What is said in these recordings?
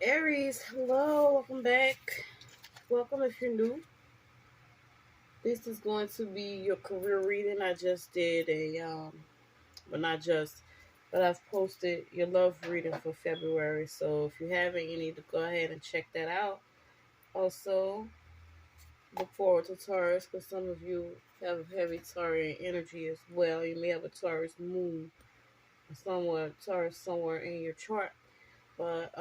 Aries, hello, welcome back. Welcome if you're new. This is going to be your career reading. I just did but not just, but I've posted your love reading for February. So if you haven't, you need to go ahead and check that out. Also, look forward to Taurus because some of you have heavy Taurian energy as well. You may have a Taurus moon, Taurus somewhere in your chart, but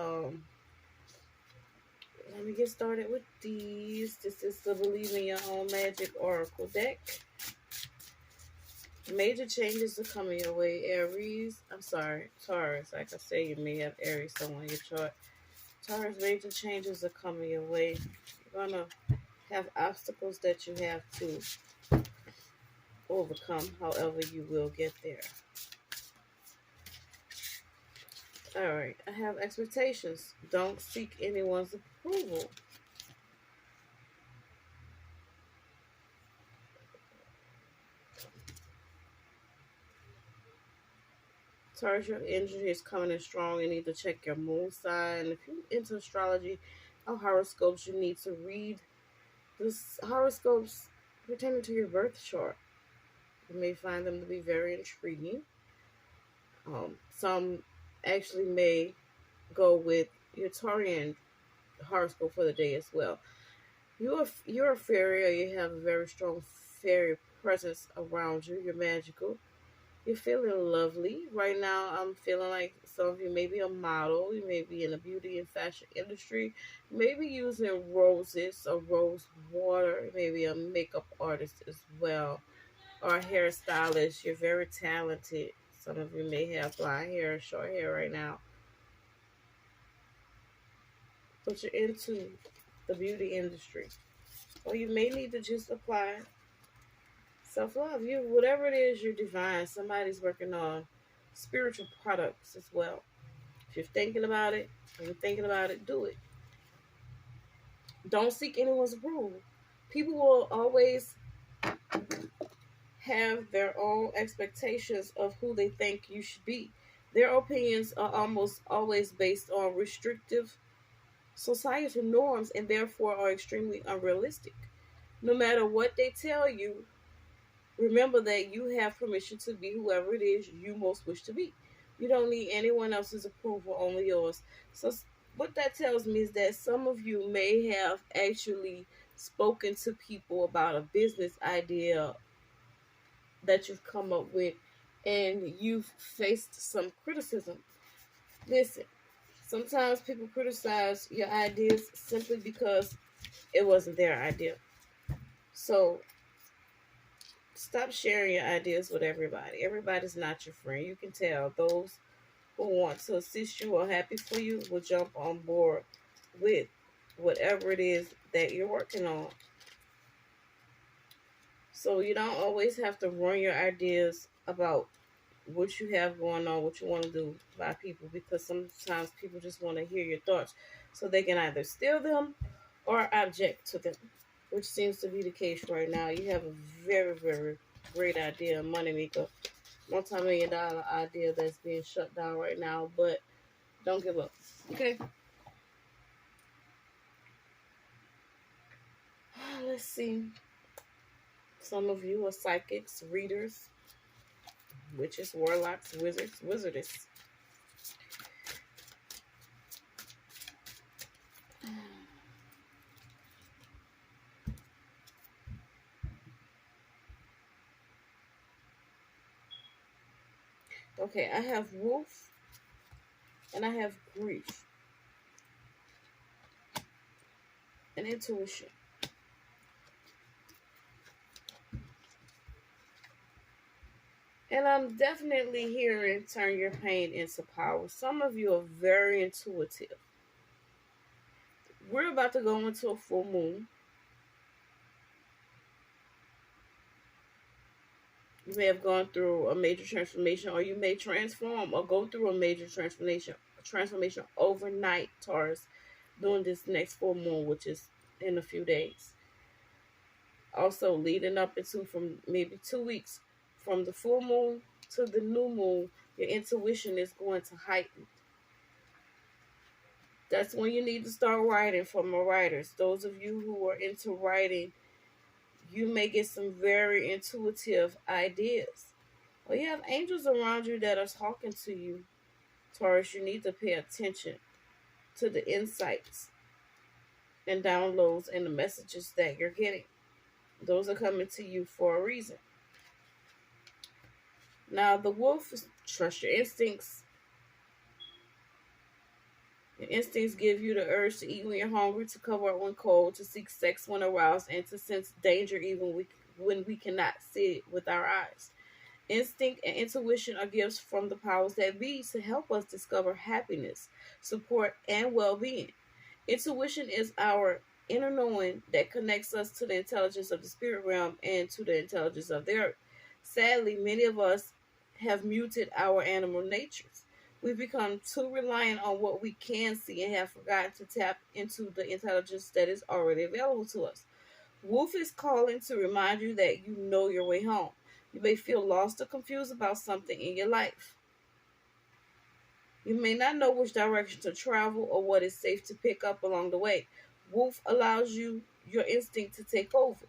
let me get started with these. This is the Believe in Your Own Magic Oracle deck. Major changes are coming your way, Aries. I'm sorry, Taurus. Like I say, you may have Aries somewhere in your chart. Taurus, major changes are coming your way. You're going to have obstacles that you have to overcome. However, you will get there. Alright, I have expectations. Don't seek anyone's approval. Taurus, your energy is coming in strong. You need to check your moon sign. If you're into astrology or horoscopes, you need to read this horoscopes pertaining to your birth chart. You may find them to be very intriguing. Some actually may go with your Taurian horoscope for the day as well. You're a fairy, or you have a very strong fairy presence around you. You're magical. You're feeling lovely. Right now, I'm feeling like some of you may be a model. You may be in the beauty and fashion industry. Maybe using roses or rose water. Maybe a makeup artist as well. Or a hairstylist. You're very talented. Some of you may have blonde hair or short hair right now. But you're into the beauty industry. Or you may need to just apply self-love. Whatever it is, you're divine. Somebody's working on spiritual products as well. If you're thinking about it, do it. Don't seek anyone's approval. People will always have their own expectations of who they think you should be. Their opinions are almost always based on restrictive societal norms and therefore are extremely unrealistic. No matter what they tell you, remember that you have permission to be whoever it is you most wish to be. You don't need anyone else's approval, only yours. So what that tells me is that some of you may have actually spoken to people about a business idea that you've come up with and you've faced some criticism. Listen, sometimes people criticize your ideas simply because it wasn't their idea. So stop sharing your ideas with everybody. Everybody's not your friend. You can tell those who want to assist you or happy for you will jump on board with whatever it is that you're working on. So you don't always have to run your ideas about what you have going on, what you want to do by people, because sometimes people just want to hear your thoughts so they can either steal them or object to them, which seems to be the case right now. You have a very, very great idea, moneymaker, multi-million-dollar idea that's being shut down right now, but don't give up. Okay? Let's see. Some of you are psychics, readers, witches, warlocks, wizards, wizardess. Okay, I have wolf and I have grief and intuition. And I'm definitely hearing turn your pain into power. Some of you are very intuitive. We're about to go into a full moon. You may have gone through a major transformation, or you may transform or go through a major transformation overnight, Taurus, during this next full moon, which is in a few days. Also, leading up into from maybe 2 weeks from the full moon to the new moon, your intuition is going to heighten. That's when you need to start writing for my writers. Those of you who are into writing, you may get some very intuitive ideas. Well, you have angels around you that are talking to you, Taurus. You need to pay attention to the insights and downloads and the messages that you're getting. Those are coming to you for a reason. Now, the wolf is trust your instincts. Your instincts give you the urge to eat when you're hungry, to cover up when cold, to seek sex when aroused, and to sense danger even when we cannot see it with our eyes. Instinct and intuition are gifts from the powers that be to help us discover happiness, support, and well being. Intuition is our inner knowing that connects us to the intelligence of the spirit realm and to the intelligence of the earth. Sadly, many of us have muted our animal natures. We've become too reliant on what we can see and have forgotten to tap into the intelligence that is already available to us. Wolf is calling to remind you that you know your way home. You may feel lost or confused about something in your life. You may not know which direction to travel or what is safe to pick up along the way. Wolf allows your instinct to take over.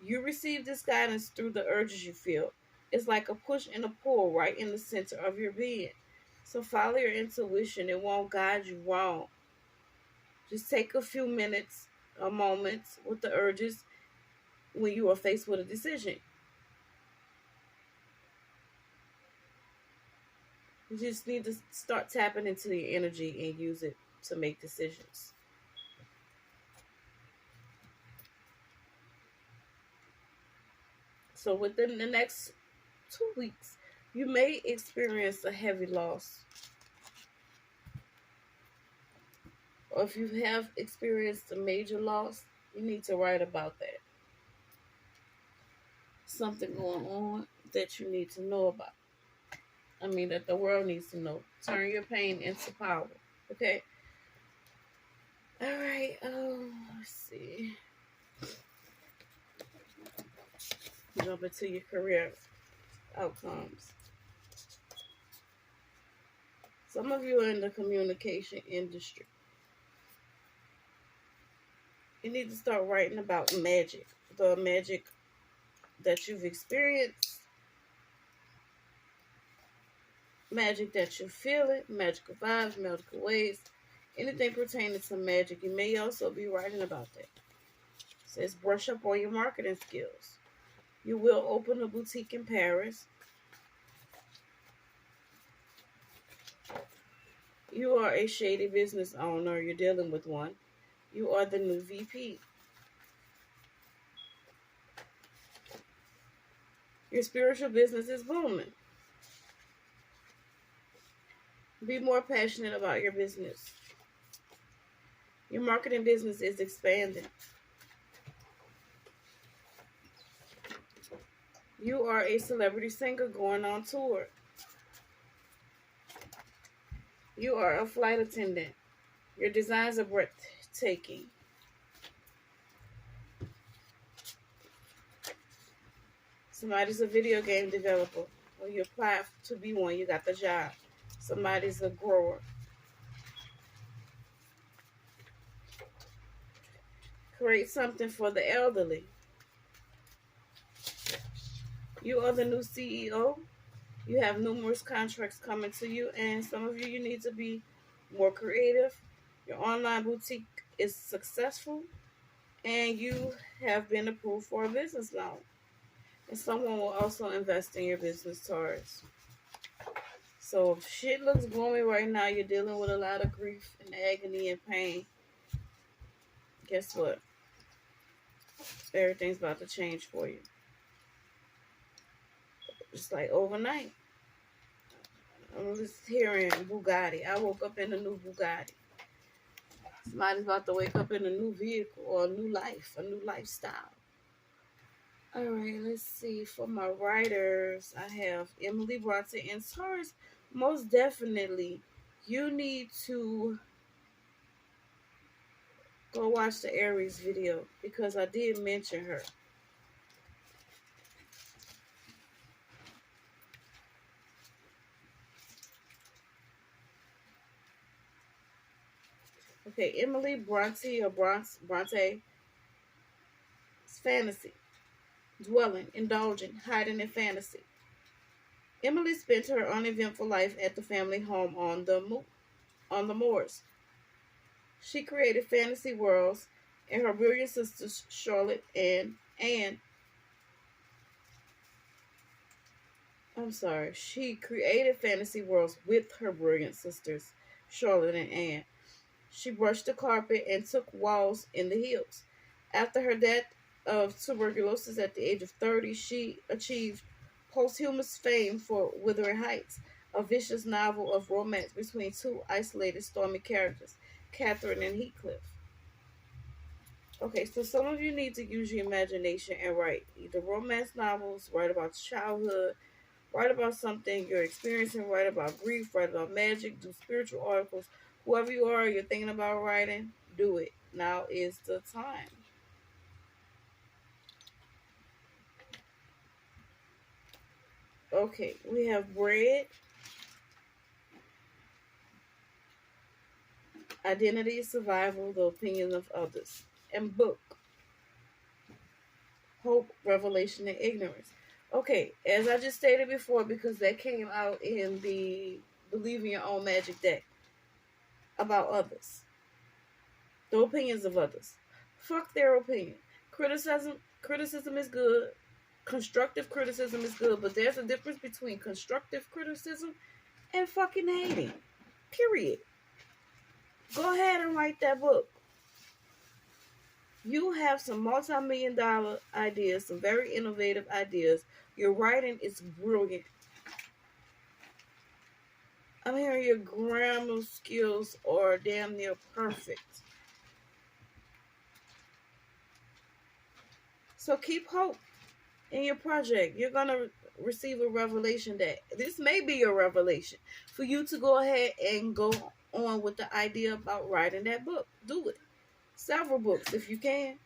You receive this guidance through the urges you feel. It's like a push and a pull right in the center of your being. So follow your intuition. It won't guide you wrong. Just take a few minutes or moments with the urges when you are faced with a decision. You just need to start tapping into your energy and use it to make decisions. So within the next 2 weeks, you may experience a heavy loss. Or if you have experienced a major loss, you need to write about that. Something going on that you need to know about. I mean, that the world needs to know. Turn your pain into power. Okay? All right. Let's see. Jump into your career outcomes. Some of you are in the communication industry. You need to start writing about magic. The magic that you've experienced. Magic that you're feeling. Magical vibes, magical ways. Anything pertaining to magic. You may also be writing about that. It says brush up on your marketing skills. You will open a boutique in Paris. You are a shady business owner. You're dealing with one. You are the new VP. Your spiritual business is booming. Be more passionate about your business. Your marketing business is expanding. You are a celebrity singer going on tour. You are a flight attendant. Your designs are breathtaking. Somebody's a video game developer. Well, you apply to be one, you got the job. Somebody's a grower. Create something for the elderly. You are the new CEO. You have numerous contracts coming to you, and some of you need to be more creative. Your online boutique is successful, and you have been approved for a business loan. And someone will also invest in your business, Taurus. So if shit looks gloomy right now, you're dealing with a lot of grief and agony and pain. Guess what? Everything's about to change for you. Just like overnight. I'm just hearing Bugatti. I woke up in a new Bugatti. Somebody's about to wake up in a new vehicle or a new life, a new lifestyle. All right, let's see. For my writers, I have Emily Bronte and Taurus. Most definitely, you need to go watch the Aries video because I did mention her. Okay, Emily Bronte or Bronte, fantasy, dwelling, indulging, hiding in fantasy. Emily spent her uneventful life at the family home on the moors. She created fantasy worlds, and her brilliant sisters Charlotte and Anne. I'm sorry. She created fantasy worlds with her brilliant sisters Charlotte and Anne. She brushed the carpet and took walls in the hills. After her death of tuberculosis at the age of 30, she achieved posthumous fame for Wuthering Heights, a vicious novel of romance between two isolated, stormy characters, Catherine and Heathcliff. Okay, so some of you need to use your imagination and write either romance novels, write about childhood, write about something you're experiencing, write about grief, write about magic, do spiritual articles. Whoever you are, you're thinking about writing, do it. Now is the time. Okay, we have bread, identity, survival, the opinion of others, and book, hope, revelation, and ignorance. Okay, as I just stated before, because that came out in the Believe in Your Own Magic deck about others, the opinions of others. Fuck their opinion. Criticism is good. Constructive criticism is good, but there's a difference between constructive criticism and fucking hating. Period. Go ahead and write that book. You have some multi-million-dollar ideas, some very innovative ideas. Your writing is brilliant. I'm hearing your grammar skills are damn near perfect. So keep hope in your project. You're going to receive a revelation that this may be a revelation for you to go ahead and go on with the idea about writing that book. Do it. Several books if you can.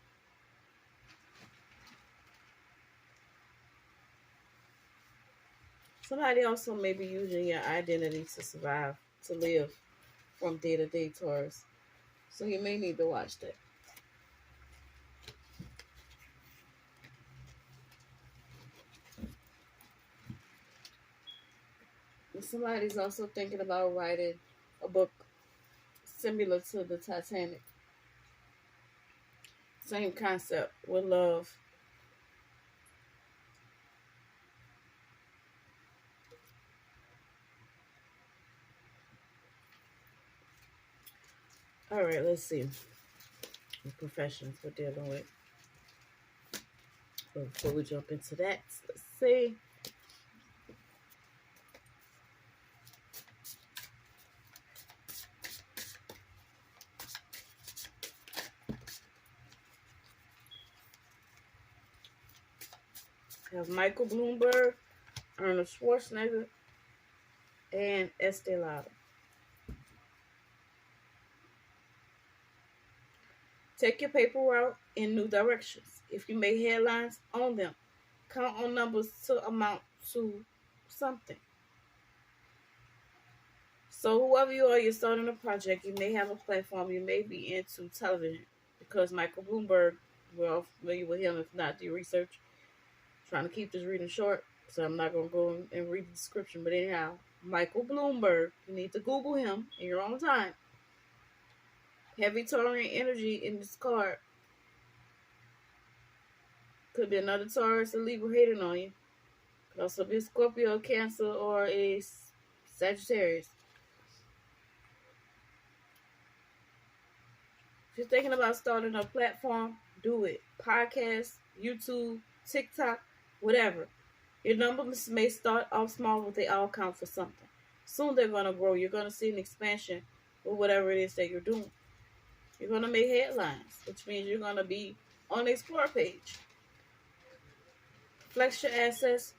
Somebody also may be using your identity to survive, to live from day to day, Taurus. So you may need to watch that. And somebody's also thinking about writing a book similar to the Titanic. Same concept with love. All right, let's see what professions we're dealing with. But before we jump into that, let's see. We have Michael Bloomberg, Arnold Schwarzenegger, and Estee Lauder. Take your paper route in new directions. If you make headlines, own them. Count on numbers to amount to something. So whoever you are, you're starting a project. You may have a platform. You may be into television because Michael Bloomberg, we're all familiar with him. If not, do your research. Trying to keep this reading short, so I'm not going to go and read the description. But anyhow, Michael Bloomberg, you need to Google him in your own time. Heavy Taurian energy in this card. Could be another Taurus or Libra hating on you. Could also be a Scorpio, Cancer, or a Sagittarius. If you're thinking about starting a platform, do it. Podcast, YouTube, TikTok, whatever. Your numbers may start off small, but they all count for something. Soon they're going to grow. You're going to see an expansion with whatever it is that you're doing. You're going to make headlines, which means you're going to be on the Explore page. Flex your assets,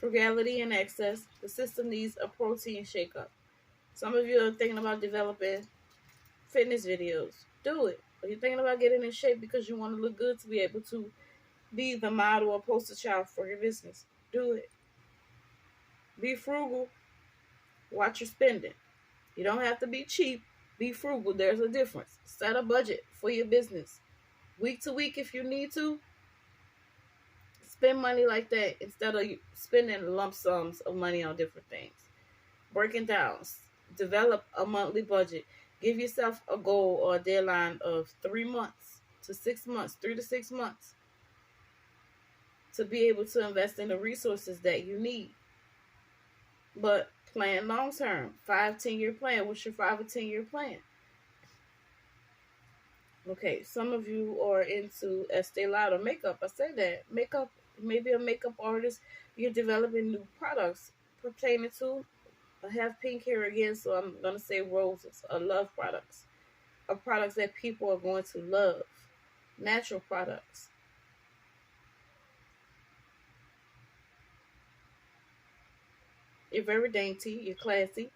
frugality and excess. The system needs a protein shakeup. Some of you are thinking about developing fitness videos. Do it. Or you're thinking about getting in shape because you want to look good to be able to be the model or poster child for your business. Do it. Be frugal. Watch your spending. You don't have to be cheap. Be frugal. There's a difference. Set a budget for your business. Week to week, if you need to, spend money like that instead of spending lump sums of money on different things. Breaking down. Develop a monthly budget. Give yourself a goal or a deadline of 3 months to 6 months, 3 to 6 months, to be able to invest in the resources that you need. But plan long term. 5-10 year plan. What's your 5 or 10 year plan? Okay, some of you are into Estee Lauder makeup. I said that. Makeup, maybe a makeup artist. You're developing new products pertaining to. I have pink hair again, so I'm going to say roses. I love products. Products that people are going to love. Natural products. You're very dainty. You're classy.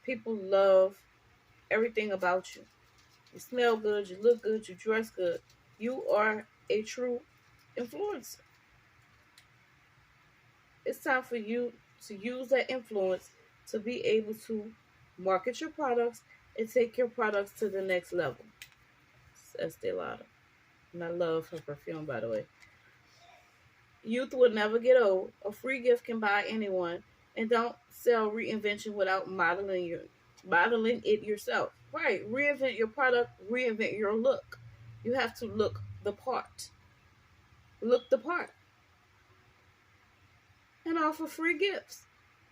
People love everything about you. You smell good. You look good. You dress good. You are a true influencer. It's time for you to use that influence to be able to market your products and take your products to the next level. It's Estee Lauder. And I love her perfume, by the way. Youth will never get old. A free gift can buy anyone. And don't sell reinvention without modeling it yourself. Right. Reinvent your product. Reinvent your look. You have to look the part. Look the part. And offer free gifts.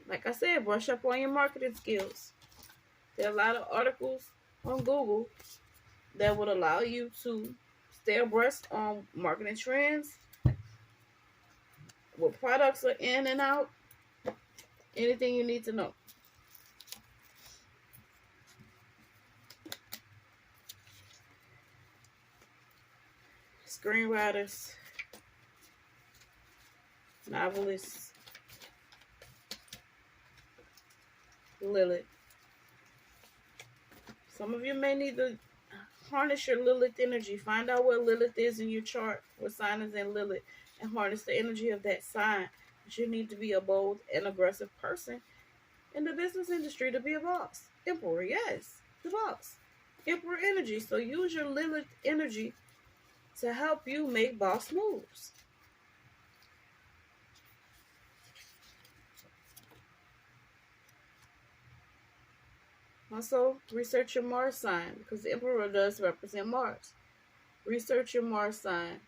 Like I said, brush up on your marketing skills. There are a lot of articles on Google that would allow you to stay abreast on marketing trends, what products are in and out, anything you need to know. Screenwriters, novelists, Lilith. Some of you may need to harness your Lilith energy. Find out what Lilith is in your chart, what sign is in Lilith, and harness the energy of that sign. But you need to be a bold and aggressive person in the business industry to be a boss. Emperor, yes, the boss. Emperor energy. So use your Lilith energy to help you make boss moves. Also, research your Mars sign because the Emperor does represent Mars. Research your Mars sign.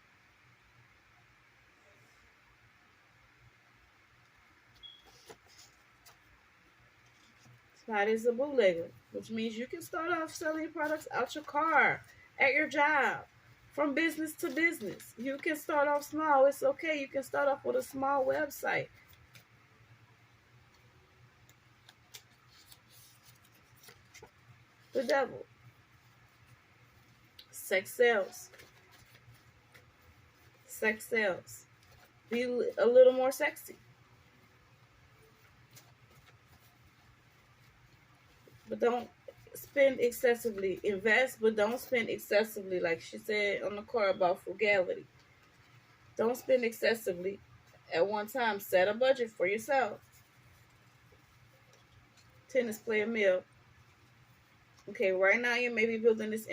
That is a bootlegger, which means you can start off selling products out your car, at your job, from business to business. You can start off small. It's okay. You can start off with a small website. The devil. Sex sells. Sex sells. Be a little more sexy. But don't spend excessively. Invest, but don't spend excessively. Like she said on the card about frugality. Don't spend excessively at one time. Set a budget for yourself. Tennis player meal. Okay, right now you may be building this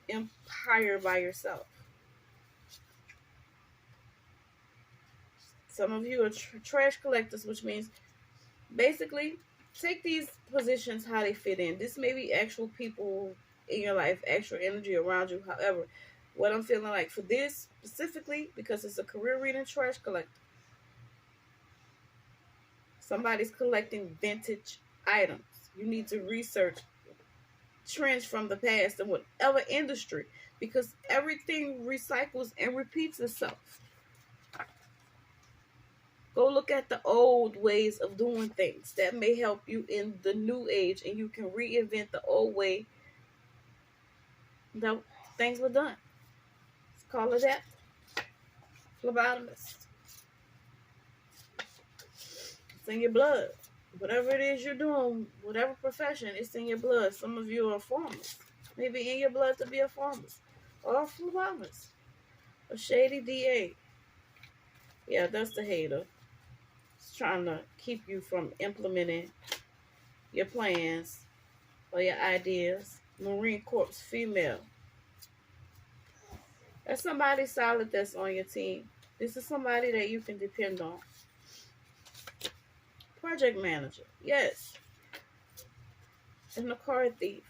empire by yourself. Some of you are trash collectors, which means basically take these positions how they fit in. This may be actual people in your life, actual energy around you. However, what I'm feeling like for this specifically, because it's a career reading, trash collector. Somebody's collecting vintage items. You need to research trends from the past in whatever industry, because everything recycles and repeats itself. Go look at the old ways of doing things. That may help you in the new age, and you can reinvent the old way that things were done. Let's call it that. Phlebotomist. It's in your blood. Whatever it is you're doing, whatever profession, it's in your blood. Some of you are farmers. Maybe in your blood to be a pharmacist or a phlebotomist. A shady DA. Yeah, that's the hater. It's trying to keep you from implementing your plans or your ideas, Marine Corps female. That's somebody solid that's on your team. This is somebody that you can depend on. Project manager. Yes. And the card thief.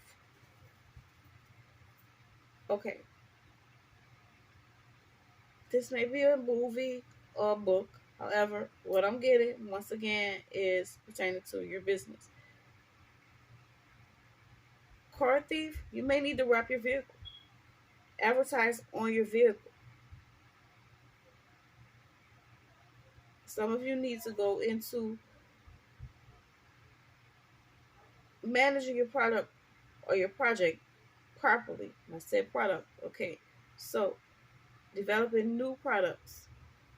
Okay. This may be a movie or a book. However, what I'm getting, once again, is pertaining to your business. Car thief, you may need to wrap your vehicle. Advertise on your vehicle. Some of you need to go into managing your product or your project properly. I said product. Okay. So, developing new products,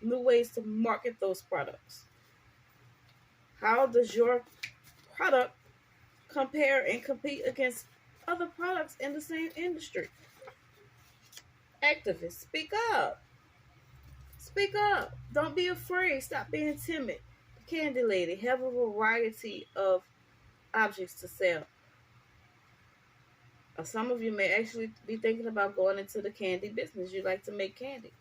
new ways to market those products. How does your product compare and compete against other products in the same industry? Activists, speak up. Speak up. Don't be afraid. Stop being timid. The candy lady, have a variety of objects to sell. Some of you may actually be thinking about going into the candy business. You like to make candy.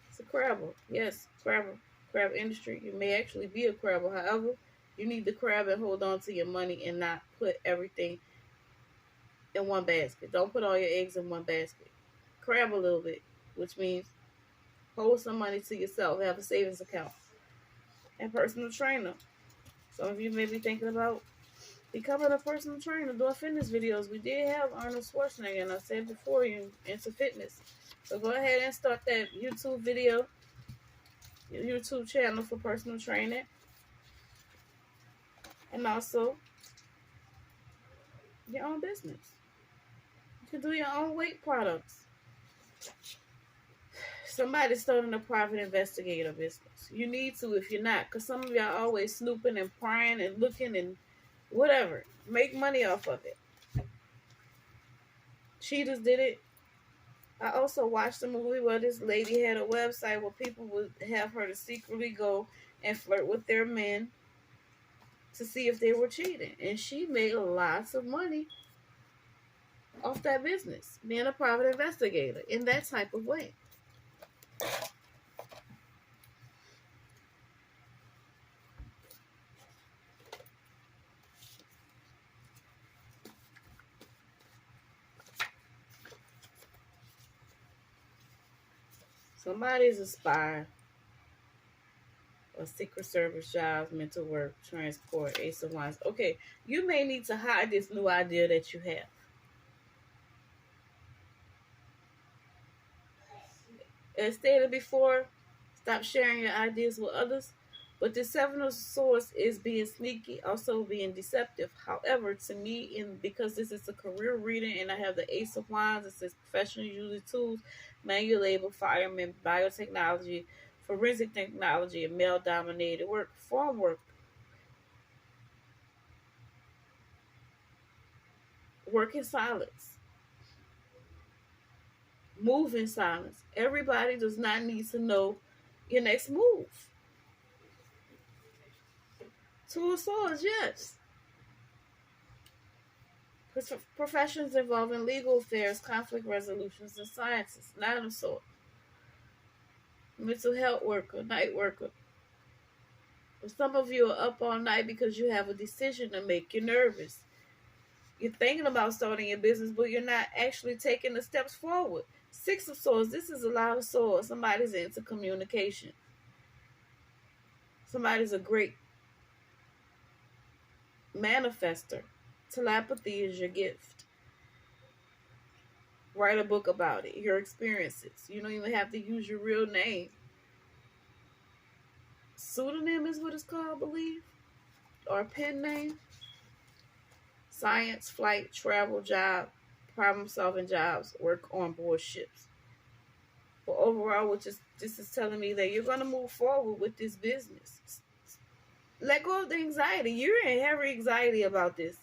It's a crabber. Yes, crabber. Crab industry. You may actually be a crabber. However, you need to crab and hold on to your money and not put everything in one basket. Don't put all your eggs in one basket. Crab a little bit, which means hold some money to yourself. Have a savings account. And personal trainer. Some of you may be thinking about becoming a personal trainer, doing fitness videos. We did have Arnold Schwarzenegger, and I said before, you into fitness. So go ahead and start that YouTube video, YouTube channel for personal training. And also your own business. You can do your own weight products. Somebody's starting a private investigator business. You need to if you're not, because some of y'all always snooping and prying and looking and whatever. Make money off of it. Cheaters did it. I also watched a movie where this lady had a website where people would have her to secretly go and flirt with their men to see if they were cheating. And she made lots of money off that business, being a private investigator in that type of way. Somebody's a spy, or Secret Service jobs, mental work, transport, Ace of Wands. Okay, you may need to hide this new idea that you have. As stated before, stop sharing your ideas with others. But the Seven of Swords is being sneaky, also being deceptive. However, to me, because this is a career reading and I have the Ace of Wands, it says professional using tools, manual labor, firemen, biotechnology, forensic technology, and male-dominated work, farm work, work in silence, move in silence. Everybody does not need to know your next move. Two of Swords, yes. Professions involving legal affairs, conflict resolutions, and sciences. Nine of Swords. Mental health worker, night worker. Some of you are up all night because you have a decision to make. You're nervous. You're thinking about starting your business, but you're not actually taking the steps forward. Six of Swords. This is a lot of swords. Somebody's into communication. Somebody's a great manifester. Telepathy is your gift. Write a book about it, your experiences. You don't even have to use your real name. Pseudonym is what it's called, I believe, or a pen name. Science, flight, travel, job, problem-solving jobs, work on board ships. But overall, this is telling me that you're going to move forward with this business. Let go of the anxiety. You're in heavy anxiety about this.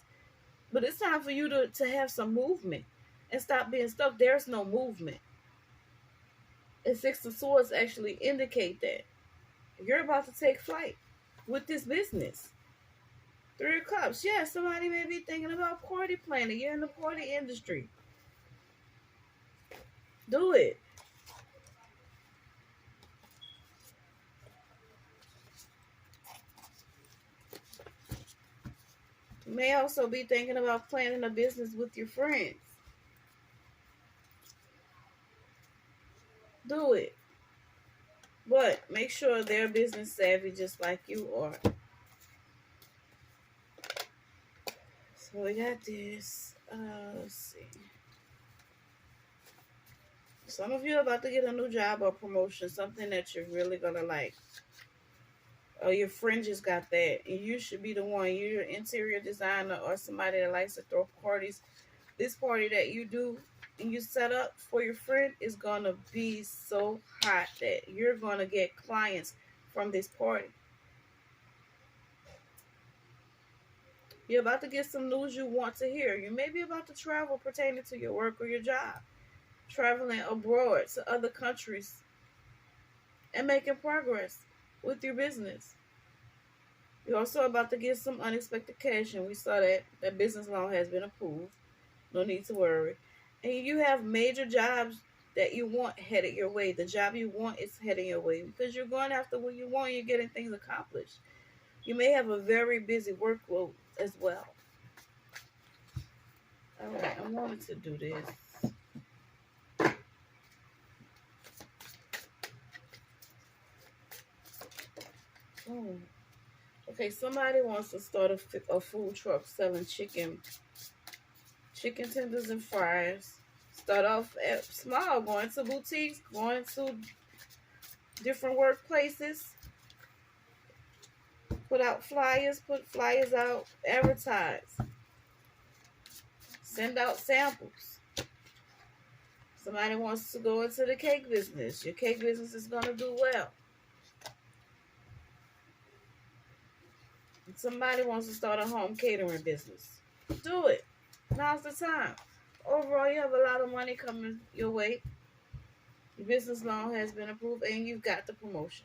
But it's time for you to have some movement and stop being stuck. There's no movement. And Six of Swords actually indicate that you're about to take flight with this business. Three of Cups. Yeah, somebody may be thinking about party planning. You're in the party industry. Do it. You may also be thinking about planning a business with your friends. Do it. But make sure they're business savvy just like you are. So we got this. Let's see. Some of you are about to get a new job or promotion, something that you're really gonna like. Or your friend just got that, and you should be the one. You're an interior designer or somebody that likes to throw parties. This party that you do and you set up for your friend is gonna be so hot that you're gonna get clients from this party. You're about to get some news you want to hear. You may be about to travel pertaining to your work or your job. Traveling abroad to other countries and making progress with your business. You're also about to get some unexpected cash, and we saw that business loan has been approved. No need to worry. And you have major jobs that you want headed your way. The job you want is heading your way because you're going after what you want. You're getting things accomplished. You may have a very busy workload as well. All right, I wanted to do this. Okay, somebody wants to start a food truck selling chicken tenders and fries. Start off at small, going to boutiques, going to different workplaces. Put flyers out, advertise. Send out samples. Somebody wants to go into the cake business. Your cake business is going to do well. Somebody wants to start a home catering business. Do it. Now's the time. Overall, you have a lot of money coming your way. Your business loan has been approved and you've got the promotion.